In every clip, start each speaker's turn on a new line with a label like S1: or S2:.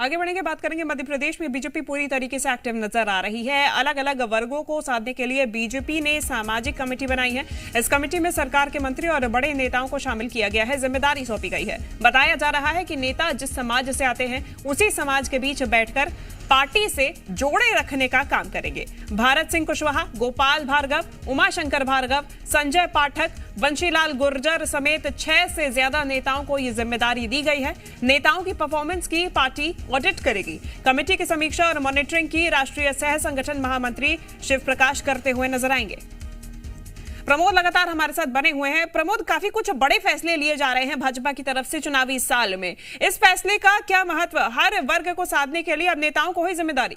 S1: आगे बढ़ेंगे, बात करेंगे मध्य प्रदेश में बीजेपी पूरी तरीके से एक्टिव नजर आ रही है। अलग अलग वर्गों को साधने के लिए बीजेपी ने सामाजिक कमेटी बनाई है। इस कमेटी में सरकार के मंत्री और बड़े नेताओं को शामिल किया गया है, जिम्मेदारी सौंपी गई है। बताया जा रहा है कि नेता जिस समाज से आते हैं उसी समाज के बीच बैठकर पार्टी से जोड़े रखने का काम करेंगे। भारत सिंह कुशवाहा, गोपाल भार्गव, उमाशंकर भार्गव, संजय पाठक, बंशीलाल गुर्जर समेत 6 से ज्यादा नेताओं को यह जिम्मेदारी दी गई है। नेताओं की परफॉर्मेंस की पार्टी ऑडिट करेगी। कमेटी की समीक्षा और मॉनिटरिंग की राष्ट्रीय सह संगठन महामंत्री शिव प्रकाश करते हुए नजर आएंगे। प्रमोद लगातार हमारे साथ बने हुए हैं। प्रमोद, काफी कुछ बड़े फैसले लिए जा रहे हैं भाजपा की तरफ से चुनावी साल में। इस फैसले का क्या महत्व? हर वर्ग को साधने के लिए अब नेताओं को ही जिम्मेदारी।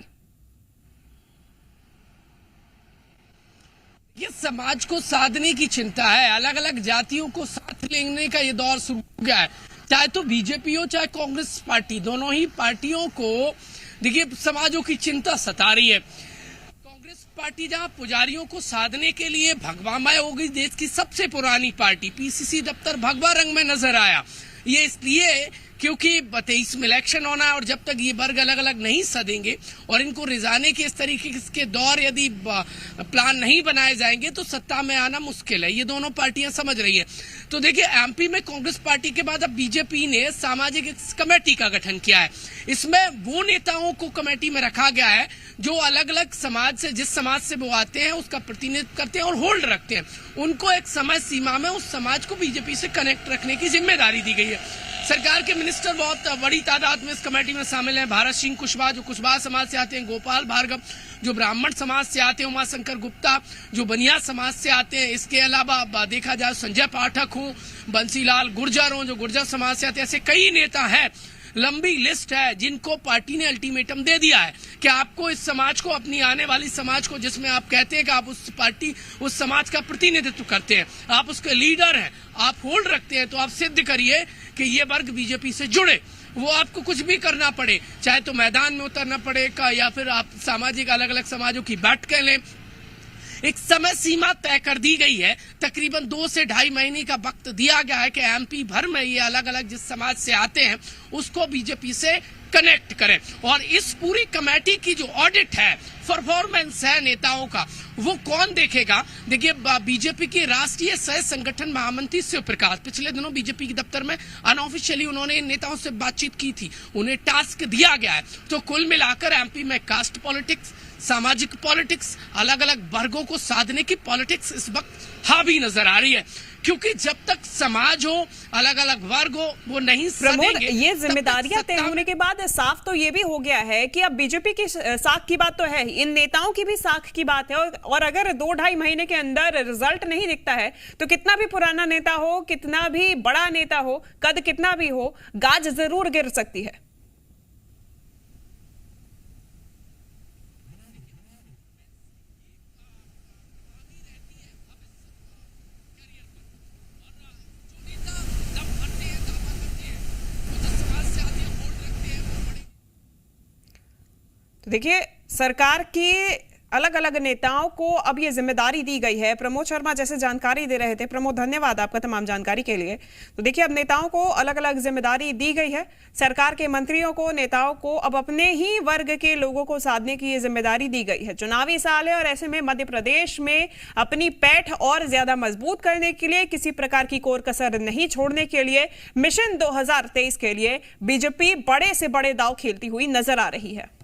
S2: ये समाज को साधने की चिंता है, अलग अलग जातियों को साथ लेने का ये दौर शुरू हो गया है। चाहे तो बीजेपी हो चाहे कांग्रेस पार्टी, दोनों ही पार्टियों को देखिए समाजों की चिंता सता रही है। कांग्रेस पार्टी जहां पुजारियों को साधने के लिए भगवामय हो गई, देश की सबसे पुरानी पार्टी, पीसीसी दफ्तर भगवा रंग में नजर आया। ये इसलिए क्योंकि 23 में इलेक्शन होना है और जब तक ये वर्ग अलग अलग नहीं सदेंगे और इनको रिजाने के इस तरीके के दौर यदि प्लान नहीं बनाए जाएंगे तो सत्ता में आना मुश्किल है। ये दोनों पार्टियां समझ रही हैं। तो देखिए, एमपी में कांग्रेस पार्टी के बाद अब बीजेपी ने सामाजिक कमेटी का गठन किया है। इसमें वो नेताओं को कमेटी में रखा गया है जो अलग अलग समाज से, जिस समाज से वो आते हैं उसका प्रतिनिधित्व करते हैं और होल्ड रखते हैं। उनको एक समय सीमा में उस समाज को बीजेपी से कनेक्ट रखने की जिम्मेदारी दी गई है। सरकार के मिनिस्टर बहुत बड़ी तादाद में इस कमेटी में शामिल हैं। भारत सिंह कुशवाहा जो कुशवाहा समाज से आते हैं, गोपाल भार्गव जो ब्राह्मण समाज से आते हैं, उमाशंकर गुप्ता जो बनिया समाज से आते हैं। इसके अलावा देखा जाए संजय पाठक हूँ, बंसीलाल गुर्जर हूँ जो गुर्जर समाज से आते हैं। ऐसे कई नेता हैं, लंबी लिस्ट है जिनको पार्टी ने अल्टीमेटम दे दिया है कि आपको इस समाज को, अपनी आने वाली समाज को, जिसमें आप कहते हैं कि आप उस समाज का प्रतिनिधित्व करते हैं, आप उसके लीडर हैं, आप होल्ड रखते हैं, तो आप सिद्ध करिए कि ये वर्ग बीजेपी से जुड़े। वो आपको कुछ भी करना पड़े, चाहे तो मैदान में उतरना पड़े या फिर आप सामाजिक अलग अलग समाजों की बैठकें लें। एक समय सीमा तय कर दी गई है, तकरीबन 2 से 2.5 महीने का वक्त दिया गया है कि एमपी भर में ये अलग अलग जिस समाज से आते हैं उसको बीजेपी से कनेक्ट करें। और इस पूरी कमेटी की जो ऑडिट है, परफॉर्मेंस है नेताओं का, वो कौन देखेगा? देखिए, बीजेपी के राष्ट्रीय सह संगठन महामंत्री शिव प्रकाश पिछले दिनों बीजेपी के दफ्तर में अनऑफिशियली उन्होंने इन नेताओं से बातचीत की थी। उन्हें टास्क दिया गया है। तो कुल मिलाकर एमपी में कास्ट पॉलिटिक्स, सामाजिक पॉलिटिक्स, अलग अलग वर्गों को साधने की पॉलिटिक्स इस वक्त हावी नजर आ रही है। क्योंकि जब तक समाज हो, अलग अलग वर्ग हो, वो नहीं सदेंगे।
S1: ये जिम्मेदारियां तय होने के बाद साफ तो ये भी हो गया है कि अब बीजेपी की साख की बात तो है, इन नेताओं की भी साख की बात है। और अगर 2-2.5 महीने के अंदर रिजल्ट नहीं दिखता है तो कितना भी पुराना नेता हो, कितना भी बड़ा नेता हो, कद कितना भी हो, गाज जरूर गिर सकती है। तो देखिए, सरकार की अलग अलग नेताओं को अब ये जिम्मेदारी दी गई है। प्रमोद शर्मा जैसे जानकारी दे रहे थे। प्रमोद, धन्यवाद आपका तमाम जानकारी के लिए। तो देखिए, अब नेताओं को अलग अलग जिम्मेदारी दी गई है। सरकार के मंत्रियों को, नेताओं को अब अपने ही वर्ग के लोगों को साधने की ये जिम्मेदारी दी गई है। चुनावी साल है और ऐसे में मध्य प्रदेश में अपनी पैठ और ज्यादा मजबूत करने के लिए, किसी प्रकार की कोर कसर नहीं छोड़ने के लिए, मिशन 2023 के लिए बीजेपी बड़े से बड़े दांव खेलती हुई नजर आ रही है।